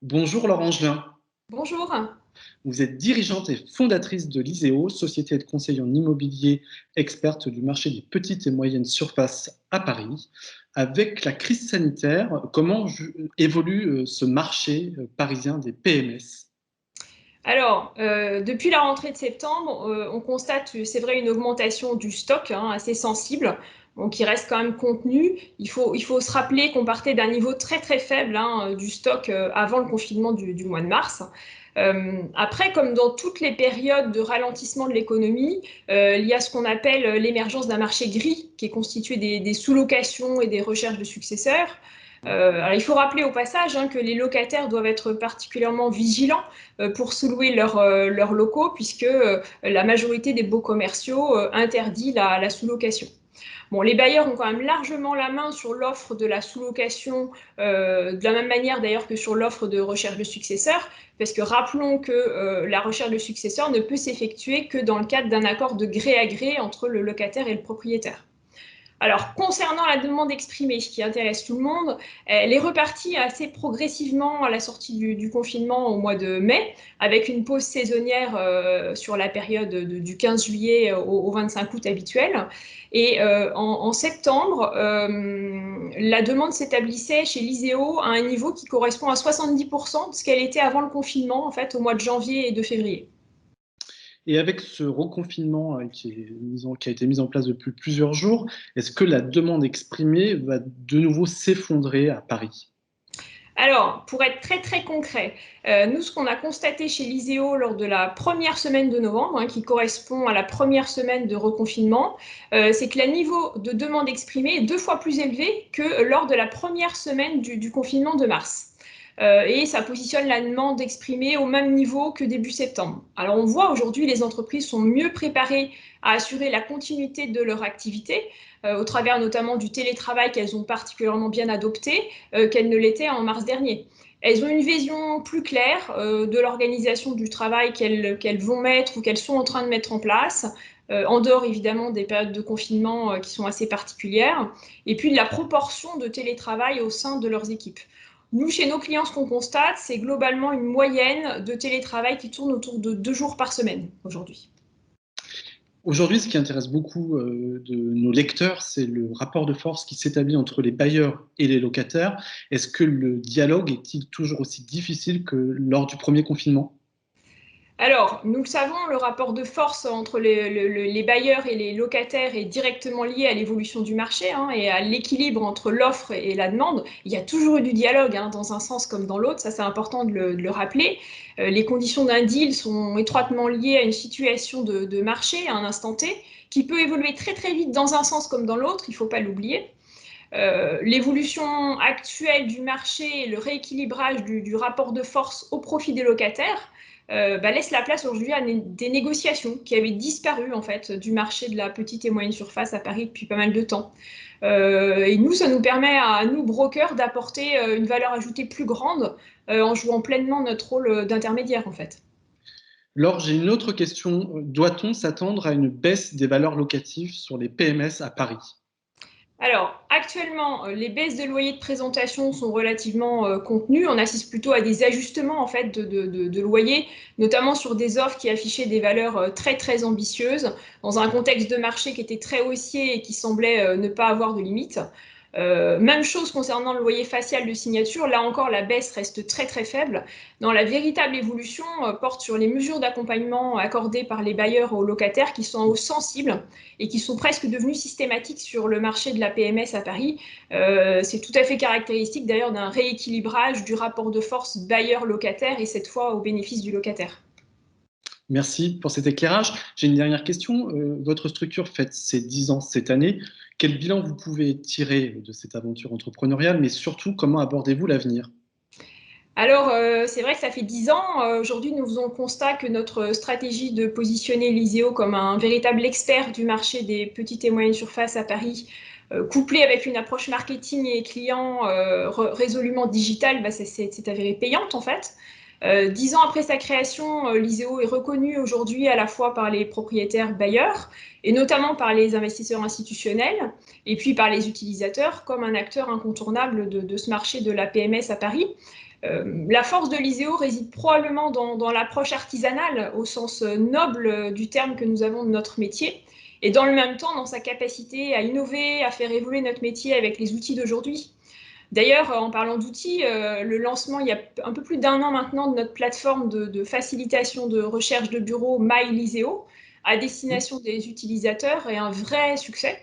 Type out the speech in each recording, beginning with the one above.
Bonjour Laure Angelin, Bonjour. vous êtes dirigeante et fondatrice de l'ISEO, société de conseil en immobilier experte du marché des petites et moyennes surfaces à Paris. Avec la crise sanitaire, comment évolue ce marché parisien des PMS? Alors, depuis la rentrée de septembre, on constate, c'est vrai, une augmentation du stock assez sensible, donc qui reste quand même contenu. Il faut se rappeler qu'on partait d'un niveau très très faible du stock avant le confinement du mois de mars. Après, comme dans toutes les périodes de ralentissement de l'économie, il y a ce qu'on appelle l'émergence d'un marché gris, qui est constitué des sous-locations et des recherches de successeurs. Alors il faut rappeler au passage que les locataires doivent être particulièrement vigilants pour sous-louer leurs locaux, puisque la majorité des baux commerciaux interdit la sous-location. Bon, les bailleurs ont quand même largement la main sur l'offre de la sous-location, de la même manière d'ailleurs que sur l'offre de recherche de successeurs, parce que rappelons que la recherche de successeurs ne peut s'effectuer que dans le cadre d'un accord de gré à gré entre le locataire et le propriétaire. Alors, concernant la demande exprimée, ce qui intéresse tout le monde, elle est repartie assez progressivement à la sortie du confinement au mois de mai, avec une pause saisonnière sur la période du 15 juillet au 25 août habituel. Et en septembre, la demande s'établissait chez l'ISEO à un niveau qui correspond à 70% de ce qu'elle était avant le confinement, en fait, au mois de janvier et de février. Et avec ce reconfinement qui a été mis en place depuis plusieurs jours, est-ce que la demande exprimée va de nouveau s'effondrer à Paris? Alors, pour être très très concret, nous, ce qu'on a constaté chez l'ISEO lors de la première semaine de novembre, qui correspond à la première semaine de reconfinement, c'est que le niveau de demande exprimée est 2 fois plus élevé que lors de la première semaine du confinement de mars. Et ça positionne la demande exprimée au même niveau que début septembre. Alors on voit aujourd'hui les entreprises sont mieux préparées à assurer la continuité de leur activité, au travers notamment du télétravail qu'elles ont particulièrement bien adopté, qu'elles ne l'étaient en mars dernier. Elles ont une vision plus claire de l'organisation du travail qu'elles vont mettre ou qu'elles sont en train de mettre en place, en dehors évidemment des périodes de confinement qui sont assez particulières, et puis de la proportion de télétravail au sein de leurs équipes. Nous, chez nos clients, ce qu'on constate, c'est globalement une moyenne de télétravail qui tourne autour de 2 jours par semaine aujourd'hui. Aujourd'hui, ce qui intéresse beaucoup de nos lecteurs, c'est le rapport de force qui s'établit entre les bailleurs et les locataires. Est-ce que le dialogue est-il toujours aussi difficile que lors du premier confinement? Alors, nous le savons, le rapport de force entre les bailleurs et les locataires est directement lié à l'évolution du marché et à l'équilibre entre l'offre et la demande. Il y a toujours eu du dialogue dans un sens comme dans l'autre, ça c'est important de le rappeler. Les conditions d'un deal sont étroitement liées à une situation de marché à un instant T, qui peut évoluer très très vite dans un sens comme dans l'autre, il ne faut pas l'oublier. L'évolution actuelle du marché et le rééquilibrage du rapport de force au profit des locataires laisse la place aujourd'hui à des négociations qui avaient disparu en fait du marché de la petite et moyenne surface à Paris depuis pas mal de temps. Et nous, ça nous permet à nous, brokers, d'apporter une valeur ajoutée plus grande en jouant pleinement notre rôle d'intermédiaire en fait. Laure, j'ai une autre question. Doit-on s'attendre à une baisse des valeurs locatives sur les PMS à Paris? Alors, actuellement, les baisses de loyer de présentation sont relativement contenues. On assiste plutôt à des ajustements en fait de loyers, notamment sur des offres qui affichaient des valeurs très très ambitieuses, dans un contexte de marché qui était très haussier et qui semblait ne pas avoir de limite. Même chose concernant le loyer facial de signature. Là encore, la baisse reste très très faible. Non, la véritable évolution porte sur les mesures d'accompagnement accordées par les bailleurs aux locataires qui sont en hausse sensible et qui sont presque devenues systématiques sur le marché de la PMS à Paris. C'est tout à fait caractéristique d'ailleurs d'un rééquilibrage du rapport de force bailleur-locataire et cette fois au bénéfice du locataire. Merci pour cet éclairage. J'ai une dernière question. Votre structure fête ses 10 ans cette année. Quel bilan vous pouvez tirer de cette aventure entrepreneuriale, mais surtout, comment abordez-vous l'avenir? Alors, c'est vrai que ça fait 10 ans. Aujourd'hui, nous faisons le constat que notre stratégie de positionner l'ISEO comme un véritable expert du marché des petites et moyennes surfaces à Paris, couplée avec une approche marketing et client résolument digitale, c'est avéré payante en fait. 10 ans après sa création, l'ISEO est reconnu aujourd'hui à la fois par les propriétaires bailleurs et notamment par les investisseurs institutionnels et puis par les utilisateurs comme un acteur incontournable de ce marché de la PMS à Paris. La force de l'ISEO réside probablement dans l'approche artisanale au sens noble du terme que nous avons de notre métier et dans le même temps dans sa capacité à innover, à faire évoluer notre métier avec les outils d'aujourd'hui. D'ailleurs, en parlant d'outils, le lancement il y a un peu plus d'1 an maintenant de notre plateforme de facilitation de recherche de bureau MyLiseo à destination des utilisateurs est un vrai succès.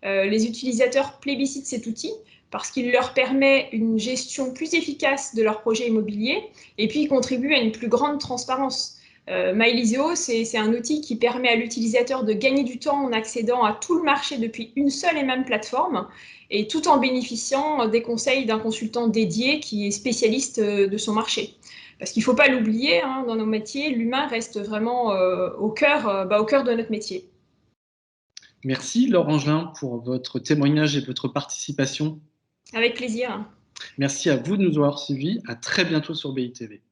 Les utilisateurs plébiscitent cet outil parce qu'il leur permet une gestion plus efficace de leur projet immobilier et puis il contribue à une plus grande transparence. MyLiseo, c'est un outil qui permet à l'utilisateur de gagner du temps en accédant à tout le marché depuis une seule et même plateforme et tout en bénéficiant des conseils d'un consultant dédié qui est spécialiste de son marché. Parce qu'il ne faut pas l'oublier, hein, dans nos métiers, l'humain reste vraiment au cœur de notre métier. Merci Laure Angelin pour votre témoignage et votre participation. Avec plaisir. Merci à vous de nous avoir suivis. À très bientôt sur BITV.